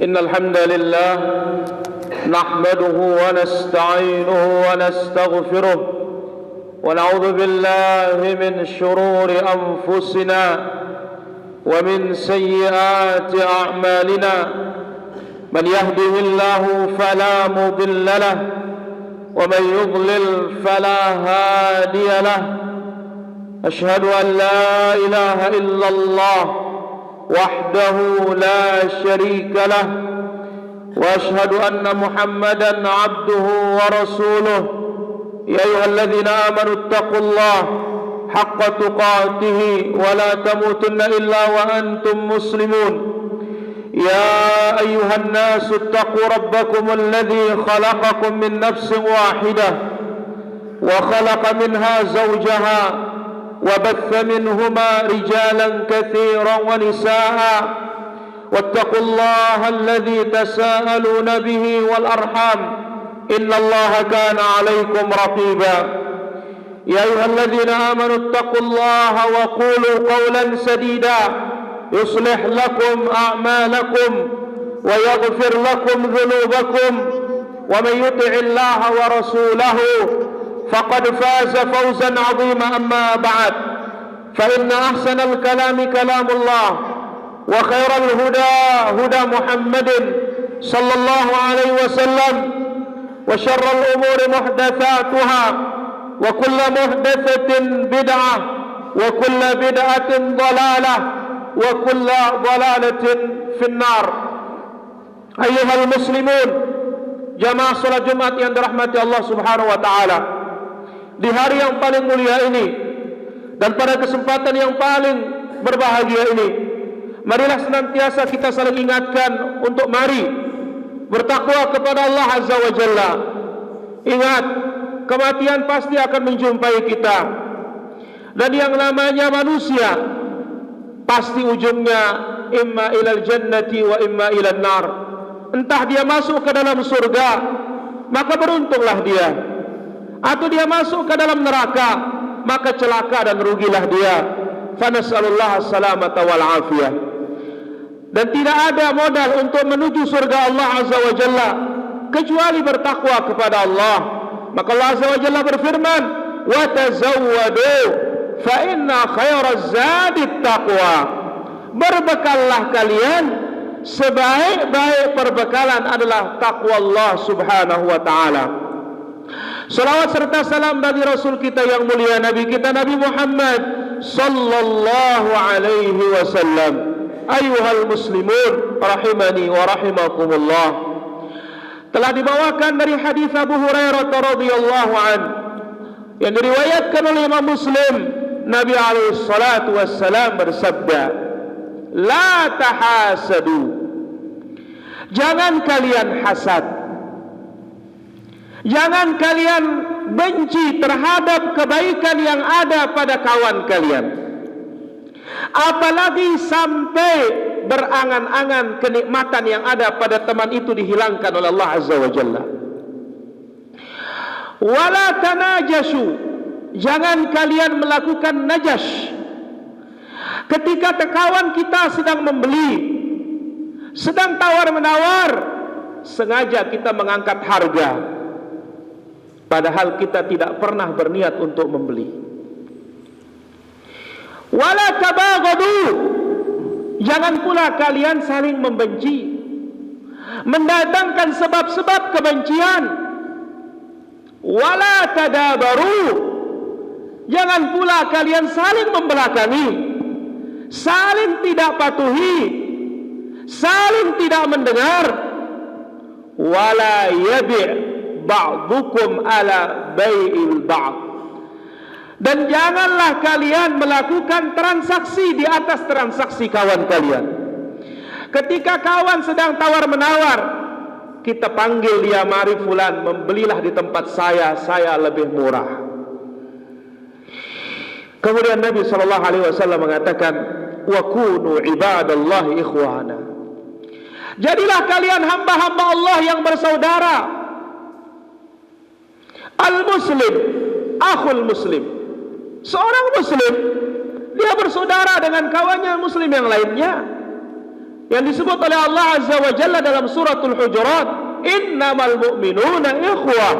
إن الحمد لله نحمده ونستعينه ونستغفره ونعوذ بالله من شرور أنفسنا ومن سيئات أعمالنا من يهده الله فلا مضل له ومن يضلل فلا هادي له أشهد أن لا إله إلا الله وحده لا شريك له وأشهد أن محمدا عبده ورسوله يا أيها الذين آمنوا اتقوا الله حق تقاته ولا تموتن إلا وأنتم مسلمون يا أيها الناس اتقوا ربكم الذي خلقكم من نفس واحدة وخلق منها زوجها وبث منهما رجالا كثيرا ونساء واتقوا الله الذي تساءلون به والأرحام إن الله كان عليكم رقيبا يا أيها الذين آمنوا اتقوا الله وقولوا قولا سديدا يصلح لكم أعمالكم ويغفر لكم ذنوبكم ومن يطع الله ورسوله فقد فاز فوزا عظيما أما بعد فإن أحسن الكلام كلام الله وخير الهدى هدى محمد صلى الله عليه وسلم وشر الأمور محدثاتها وكل محدثة بدعة وكل بدعة ضلالة وكل ضلالة في النار. أيها المسلمون jamaah salat Jumat yang dirahmati Allah Subhanahu wa taala, di hari yang paling mulia ini dan pada kesempatan yang paling berbahagia ini, marilah senantiasa kita saling ingatkan untuk mari bertakwa kepada Allah Azza wa Jalla. Ingat, kematian pasti akan menjumpai kita, dan yang namanya manusia pasti ujungnya imma ilal jannati wa imma ilal nar. Entah dia masuk ke dalam surga, maka beruntunglah dia, atau dia masuk ke dalam neraka, maka celaka dan rugilah dia. Fanas'alullah as-salamata wal afiyah. Dan tidak ada modal untuk menuju surga Allah Azza wa Jalla kecuali bertakwa kepada Allah. Maka Allah Azza wa Jalla berfirman, wa tazawwadu fa inna khairaz zadit taqwa. Berbekallah kalian, sebaik-baik perbekalan adalah takwa Allah Subhanahu wa taala. Salawat serta salam bagi Rasul kita yang mulia, Nabi kita Nabi Muhammad sallallahu alaihi wasallam. Ayuhal muslimun rahimani wa rahimakumullah. Telah dibawakan dari hadis Abu Hurairah radhiyallahu an yang diriwayatkan oleh Imam Muslim, Nabi alaihi salatu wassalam bersabda, la tahasadu, jangan kalian hasad, jangan kalian benci terhadap kebaikan yang ada pada kawan kalian, apalagi sampai berangan-angan kenikmatan yang ada pada teman itu dihilangkan oleh Allah Azza wa Jalla. Wala tanajashu, jangan kalian melakukan najash. Ketika kawan kita sedang membeli, sedang tawar-menawar, sengaja kita mengangkat harga, padahal kita tidak pernah berniat untuk membeli. Wala tabaghadu, jangan pula kalian saling membenci, mendatangkan sebab-sebab kebencian. Wala tadabaru, jangan pula kalian saling membelakangi, saling tidak patuhi, saling tidak mendengar. Wala yabi' ba'dukum ala bai'il ba'd, dan janganlah kalian melakukan transaksi di atas transaksi kawan kalian. Ketika kawan sedang tawar-menawar, kita panggil dia, mari fulan, membelilah di tempat saya lebih murah. Kemudian Nabi SAW mengatakan, wa kunu ibadallahi ikhwana, jadilah kalian hamba-hamba Allah yang bersaudara. Al-muslim akhul muslim, seorang muslim dia bersaudara dengan kawannya muslim yang lainnya. yang disebut oleh Allah Azza wa Jalla dalam suratul Hujurat, innamal mu'minuna ikhwah.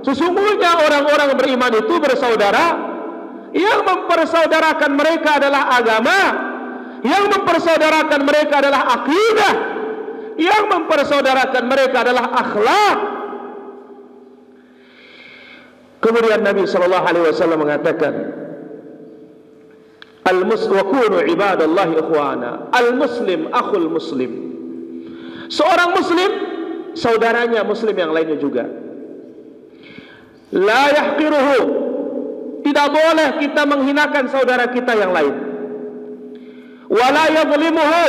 Sesungguhnya orang-orang beriman itu bersaudara. Yang mempersaudarakan mereka adalah agama, yang mempersaudarakan mereka adalah akidah, yang mempersaudarakan mereka adalah akhlak. Kemudian Nabi SAW mengatakan, wa kunu ibadallahi ikhwana. Al-muslim akhul muslim. Seorang muslim saudaranya muslim yang lainnya juga. La yahqiruhu. Tidak boleh kita menghinakan saudara kita yang lain. Wala yadhlimuhu.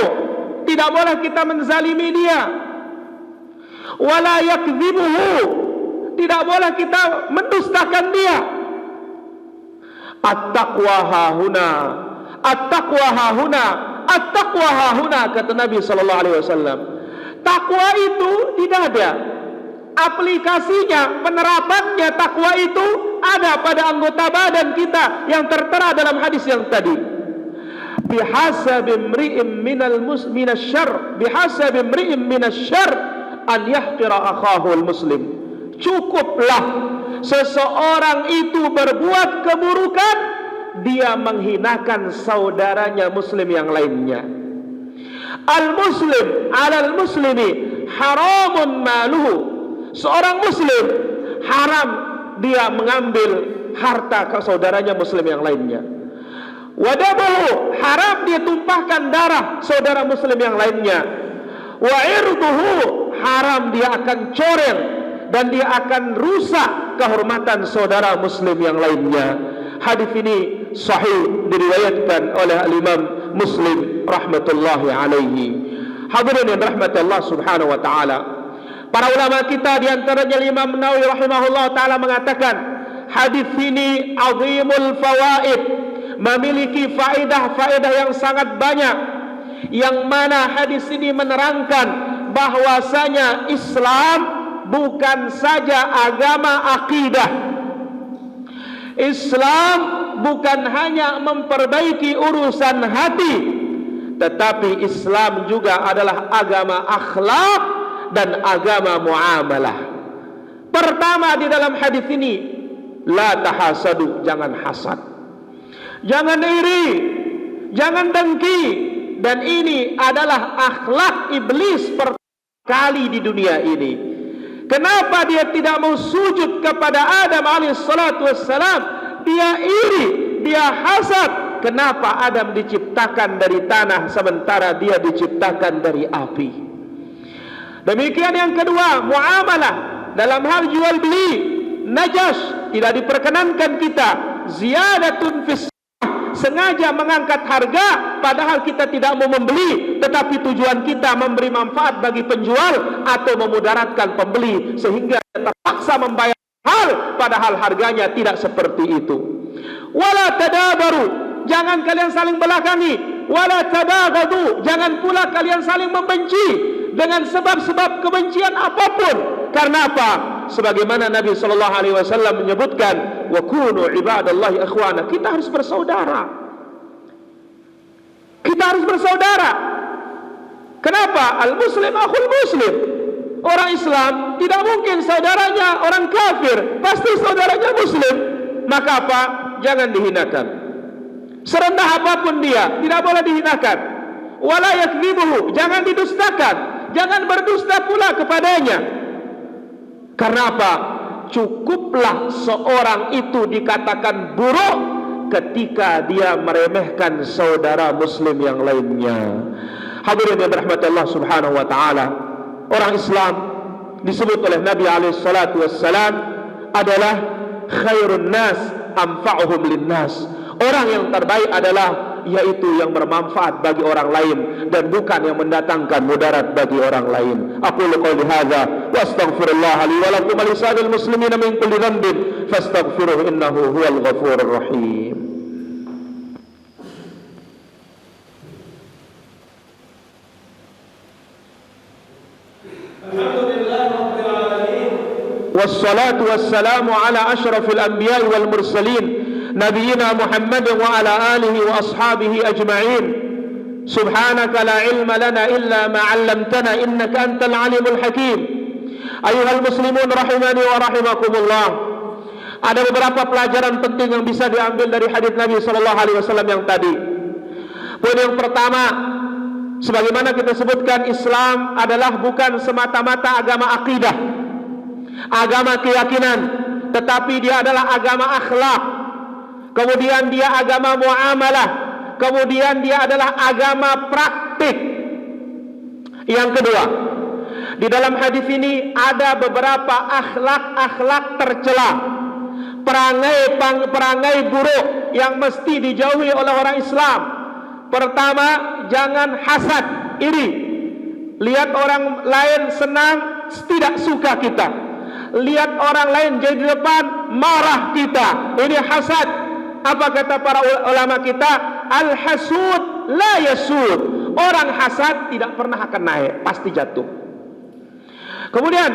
Tidak boleh kita menzalimi dia. Wala yakdzibuhu. Tidak boleh kita mendustakan dia. At-taqwa hahuna. At-taqwa hahuna. At-taqwa hahuna, kata Nabi SAW. Takwa itu tidak ada aplikasinya, penerapannya. Takwa itu ada pada anggota badan kita yang tertera dalam hadis yang tadi. Bihasabi imri'in minasyarr, bihasabi imri'in minasyarr an yahqira akhahu al-muslim. Cukuplah seseorang itu berbuat keburukan, dia menghinakan saudaranya muslim yang lainnya. Al-muslim 'alal muslimi haramun maluhu. Seorang muslim haram dia mengambil harta saudaranya muslim yang lainnya. Wadamuhu, haram dia tumpahkan darah saudara muslim yang lainnya. Wa irduhu, haram dia akan coreng dan dia akan rusak kehormatan saudara muslim yang lainnya. Hadis ini sahih, diriwayatkan oleh Al-Imam Muslim rahmatullahi alaihi. Hadirin yang rahmati Allah Subhanahu wa taala. Para ulama kita di antaranya Imam Nawawi rahimahullah taala mengatakan, hadis ini azimul fawaid, memiliki faedah-faedah yang sangat banyak, yang mana hadis ini menerangkan bahwasanya Islam bukan saja agama akidah. Islam bukan hanya memperbaiki urusan hati, tetapi Islam juga adalah agama akhlak dan agama muamalah. Pertama di dalam hadis ini, la tahasadu, jangan hasad, jangan iri, jangan dengki. Dan ini adalah akhlak iblis pertama kali di dunia ini. Kenapa dia tidak mau sujud kepada Adam alaihissalatu wassalam? Dia iri, dia hasad. Kenapa Adam diciptakan dari tanah sementara dia diciptakan dari api? Demikian yang kedua, muamalah. Dalam hal jual beli, najas, tidak diperkenankan kita ziyadatun fis, sengaja mengangkat harga padahal kita tidak mau membeli, tetapi tujuan kita memberi manfaat bagi penjual atau memudaratkan pembeli sehingga terpaksa membayar hal padahal harganya tidak seperti itu. Wala tadabaru, jangan kalian saling belakangi. Wala tabaghadu, jangan pula kalian saling membenci dengan sebab-sebab kebencian apapun. Karena apa? Sebagaimana Nabi SAW menyebutkan, wa kunu ibadallahi ikhwana. Kita harus bersaudara. Kita harus bersaudara. Kenapa? Al-muslim akhul muslim. Orang Islam tidak mungkin saudaranya orang kafir, pasti saudaranya muslim. Maka apa? Jangan dihinakan. Serendah apapun dia, tidak boleh dihinakan. Wala yakdzibuhu, jangan didustakan, jangan berdusta pula kepadanya. Karena apa? Cukuplah seorang itu dikatakan buruk ketika dia meremehkan saudara muslim yang lainnya. Hadirin yang dirahmati Allah Subhanahu wa taala, orang Islam disebut oleh Nabi alaihi salatu wassalam adalah khairun nas anfa'uhum linnas. Orang yang terbaik adalah yaitu yang bermanfaat bagi orang lain dan bukan yang mendatangkan mudarat bagi orang lain. Aqulu qouli hadza wa astaghfirullah li wa lakum wa lisa'il muslimin min kulli dhanbin fastaghfiruhu innahu huwal ghafurur rahim. Alhamdulillah rabbil alamin wassalatu wassalamu ala asyrafil anbiya'i wal mursalin nabiyina Muhammad wa ala alihi wa ashabihi ajma'in. Subhanaka la ilma lana illa ma 'allamtana innaka antal alimul hakim. Ayuhal muslimun rahimani wa rahimakumullah. Ada beberapa pelajaran penting yang bisa diambil dari hadis Nabi sallallahu alaihi wasallam yang tadi. Poin yang pertama, sebagaimana kita sebutkan, Islam adalah bukan semata-mata agama akidah, agama keyakinan, tetapi dia adalah agama akhlak. Kemudian dia agama muamalah, kemudian dia adalah agama praktik. Yang kedua, di dalam hadis ini ada beberapa akhlak-akhlak tercela, perangai buruk yang mesti dijauhi oleh orang Islam. Pertama, jangan hasad, iri. Lihat orang lain senang, tidak suka kita. Lihat orang lain jadi di depan, marah kita. Ini hasad. Apa kata para ulama kita? Al-hasud la yasud. Orang hasad tidak pernah akan naik, pasti jatuh. Kemudian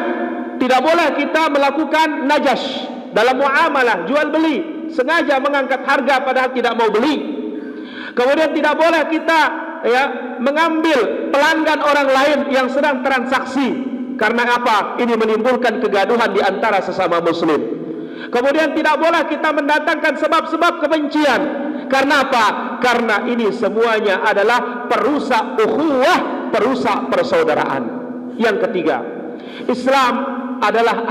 tidak boleh kita melakukan najash dalam muamalah, jual beli, sengaja mengangkat harga padahal tidak mau beli. Kemudian tidak boleh kita mengambil pelanggan orang lain yang sedang transaksi. Karena apa? Ini menimbulkan kegaduhan di antara sesama muslim. Kemudian tidak boleh kita mendatangkan sebab-sebab kebencian. Karena apa? Karena ini semuanya adalah perusak ukhuwah, perusak persaudaraan. Yang ketiga, Islam adalah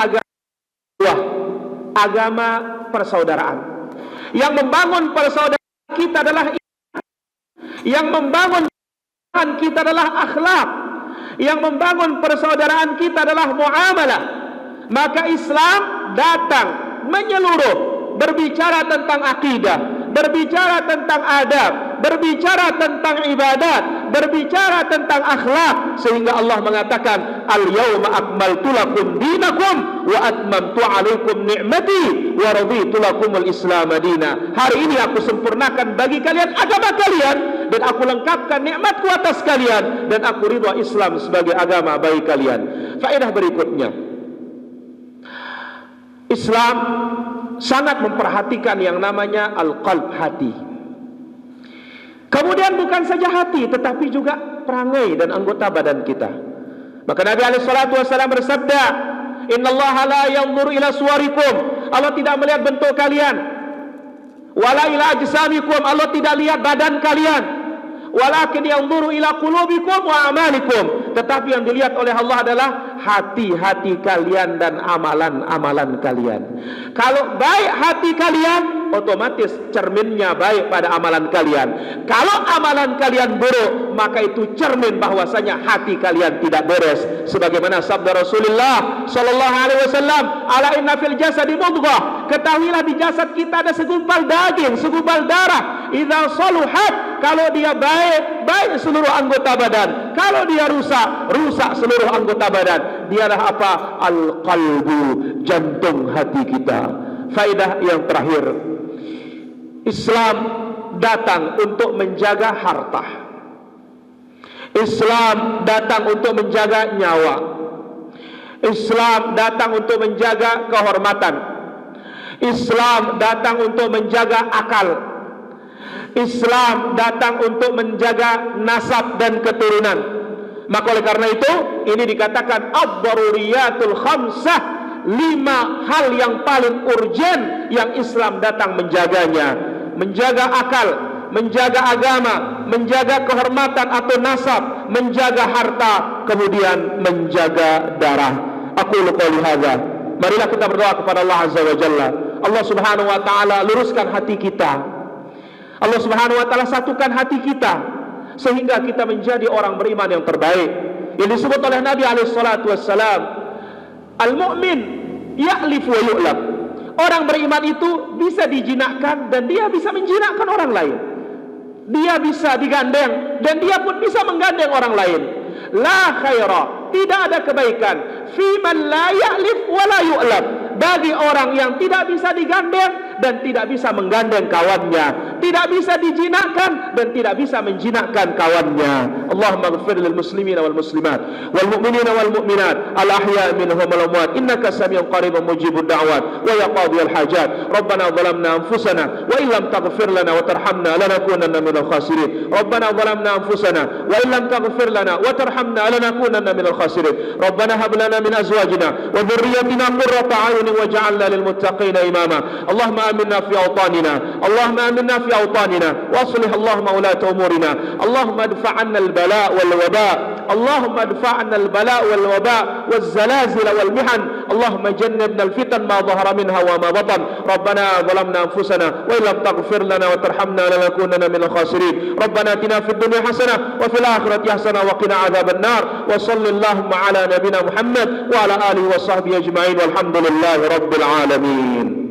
agama persaudaraan. Yang membangun persaudaraan kita adalah iman. Yang membangun kita adalah akhlak. Yang membangun persaudaraan kita adalah muamalah. Maka Islam datang menyeluruh, berbicara tentang akidah, berbicara tentang adab, berbicara tentang ibadat, berbicara tentang akhlak, sehingga Allah mengatakan, al-yawma akmaltu lakum dinakum wa atmamtu alaikum ni'mati wa raditu lakumul islam madina. Hari ini aku sempurnakan bagi kalian agama kalian, dan aku lengkapkan nikmatku atas kalian, dan aku ridha Islam sebagai agama bagi kalian. Faedah berikutnya, Islam sangat memperhatikan yang namanya al-qalb, hati. Kemudian bukan saja hati, tetapi juga perangai dan anggota badan kita. Maka Nabi SAW bersabda, innallaha la yanzuru ila suwarikum. Allah tidak melihat bentuk kalian. Wala ila ajsamikum. Allah tidak lihat badan kalian. Walakin yanzuru ila qulubikum wa amalikum. Tetapi yang dilihat oleh Allah adalah hati-hati kalian dan amalan-amalan kalian. Kalau baik hati kalian, otomatis cerminnya baik pada amalan kalian. Kalau amalan kalian buruk, maka itu cermin bahwasanya hati kalian tidak beres. Sebagaimana sabda Rasulullah sallallahu alaihi wasallam, ala inna fil jasadi mudghah. Ketahuilah di jasad kita ada segumpal daging, segumpal darah. Idza saluhat, kalau dia baik, baik seluruh anggota badan. Kalau dia rusak, rusak seluruh anggota badan. Dialah apa? Al-qalbu, jantung hati kita. Faedah yang terakhir, Islam datang untuk menjaga harta. Islam datang untuk menjaga nyawa. Islam datang untuk menjaga kehormatan. Islam datang untuk menjaga akal. Islam datang untuk menjaga nasab dan keturunan. Maka oleh karena itu, ini dikatakan ad-daruriyatul khamsah, 5 hal yang paling urgen yang Islam datang menjaganya. Menjaga akal, menjaga agama, menjaga kehormatan atau nasab, menjaga harta, kemudian menjaga darah. Aqulu qouli hadza. Marilah kita berdoa kepada Allah Azza wa Jalla. Allah Subhanahu wa taala luruskan hati kita. Allah Subhanahu wa taala satukan hati kita sehingga kita menjadi orang beriman yang terbaik. Yang disebut oleh Nabi alaihi salatu wassalam, al-mu'min ya'lif wa yu'lab. Orang beriman itu bisa dijinakkan dan dia bisa menjinakkan orang lain. Dia bisa digandeng dan dia pun bisa menggandeng orang lain. La khaira, tidak ada kebaikan fi man la ya'lif wa la yu'lab, bagi orang yang tidak bisa digandeng dan tidak bisa menggandeng kawannya, tidak bisa dijinakkan dan tidak bisa menjinakkan kawannya. Allahumma ighfir lil muslimina wal muslimat wal mu'minina wal mu'minat al ahya'i minhum wal amwat innaka samiun qaribun mujibud da'wat wa ya qadiyal hajat. Rabbana zalamna anfusana wa illam taghfir lana wa tarhamna lanakunanna minal khasirin. Rabbana zalamna anfusana wa illam taghfir lana wa tarhamna lanakunanna minal khasirin. Rabbana hab lana min azwajina wa dhurriyyatina qurrata a'yunin waj'alna lil muttaqina imama. Allahumma aminna fi awtanina, Allahumma aminna fi awtanina wa aslih Allahumma ulata umurina. Allahumma adfa' 'anna al-bala' wal waba', Allahumma adfa' 'anna al-bala' wal waba' waz zalazil wal mihan. Allahumma jannibna al-fitan ma dhahara minha wa ma batan. Rabbana zalamna anfusana wa illam taghfir lana wa tarhamna lanakunanna minal khasirin. Rabbana atina fid dunya hasanah wa fil akhirati hasanah wa qina adzaban nar. Wa sallallahu ala nabiyyina Muhammad wa ala alihi wa sahbihi ajma'in walhamdulillahi rabbil alamin.